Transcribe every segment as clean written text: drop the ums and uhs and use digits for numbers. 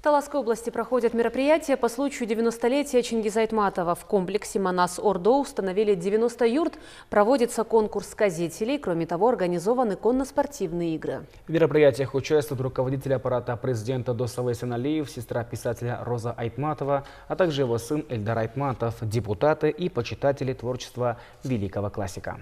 Таласской области проходят мероприятия по случаю 90-летия Чингиза Айтматова. В комплексе Манас-Ордо установили 90 юрт. Проводится конкурс сказителей. Кроме того, организованы конно-спортивные игры. В мероприятиях участвуют руководитель аппарата президента Досалай Сеналиев, сестра писателя Роза Айтматова, а также его сын Эльдар Айтматов, депутаты и почитатели творчества великого классика.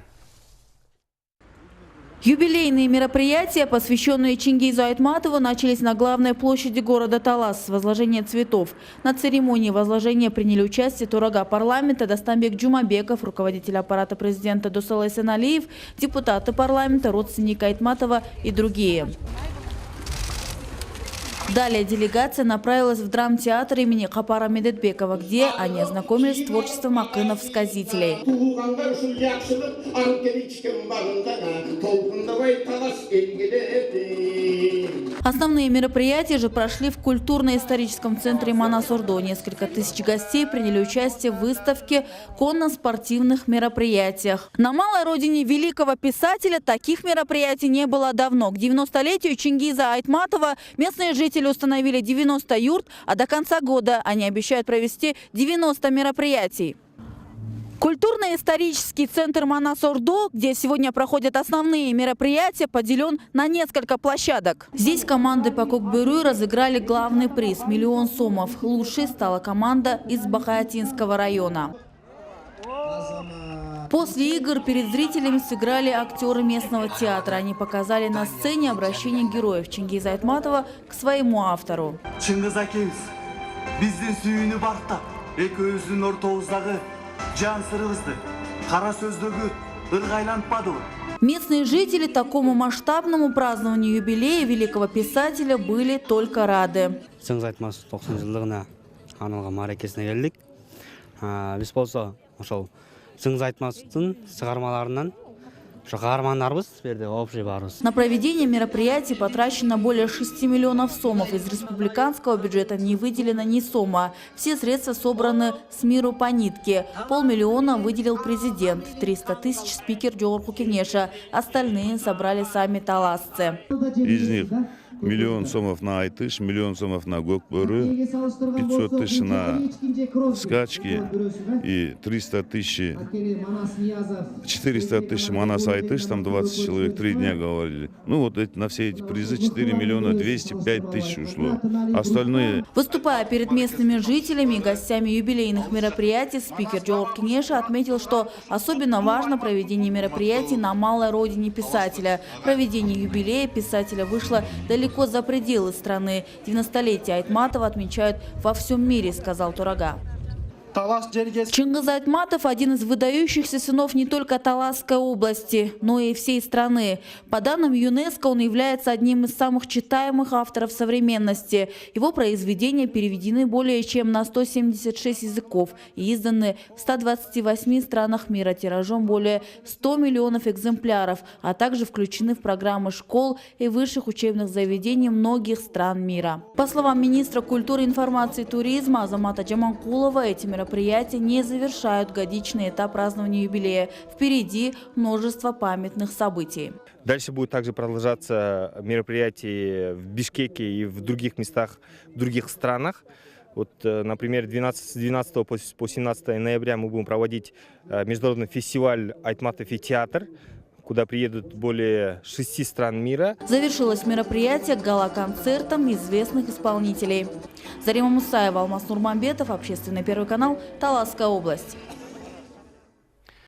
Юбилейные мероприятия, посвященные Чингизу Айтматову, начались на главной площади города Талас с возложения цветов. На церемонии возложения приняли участие Турага парламента Дастамбек Джумабеков, руководитель аппарата президента Досалай Сеналиев, депутаты парламента, родственники Айтматова и другие. Далее делегация направилась в драмтеатр имени Капара Медетбекова, где они ознакомились с творчеством акынов-сказителей. Основные мероприятия же прошли в культурно-историческом центре Манас-Ордо. Несколько тысяч гостей приняли участие в выставке конно-спортивных мероприятиях. На малой родине великого писателя таких мероприятий не было давно. К 90-летию Чингиза Айтматова местные жители установили 90 юрт, а до конца года они обещают провести 90 мероприятий. Культурно-исторический центр Манас-Ордо, где сегодня проходят основные мероприятия, поделен на несколько площадок. Здесь команды по Кокбюру разыграли главный приз – 1 000 000 сомов. Лучшей стала команда из Бахаятинского района. После игр перед зрителями сыграли актеры местного театра. Они показали на сцене обращение героев Чингиза Айтматова к своему автору. Местные жители такому масштабному празднованию юбилея великого писателя были только рады. На проведение мероприятий потрачено более 6 миллионов сомов. Из республиканского бюджета не выделено ни сома. Все средства собраны с миру по нитке. 500 000 выделил президент, 300 000 спикер Джорку Кенеша. Остальные собрали сами таласцы. Из них 1 000 000 сомов на айтыш, 1 000 000 сомов на гокбөрі, 500 000 на скачки и 400 000 манас айтыш, там 20 человек 3 дня говорили. Ну вот на все эти призы 4 205 000 ушло. Остальные... Выступая перед местными жителями и гостями юбилейных мероприятий, спикер Джорку Кенеша отметил, что особенно важно проведение мероприятий на малой родине писателя. Проведение юбилея писателя вышло далеко за пределы страны. 90-летие Айтматова отмечают во всем мире, сказал Турага. Чингиз Айтматов – один из выдающихся сынов не только Таласской области, но и всей страны. По данным ЮНЕСКО, он является одним из самых читаемых авторов современности. Его произведения переведены более чем на 176 языков и изданы в 128 странах мира тиражом более 100 миллионов экземпляров, а также включены в программы школ и высших учебных заведений многих стран мира. По словам министра культуры, информации и туризма Азамата Джаманкулова, эти мероприятия не завершают годичный этап празднования юбилея. Впереди множество памятных событий. Дальше будет также продолжаться мероприятия в Бишкеке и в других местах, в других странах. Вот, например, с 12 по 17 ноября мы будем проводить международный фестиваль «Айтматов и театр», куда приедут более 6 стран мира. Завершилось мероприятие гала-концертом известных исполнителей. Зарима Мусаева, Алмаз Нурманбетов, Общественный первый канал, Таласская область.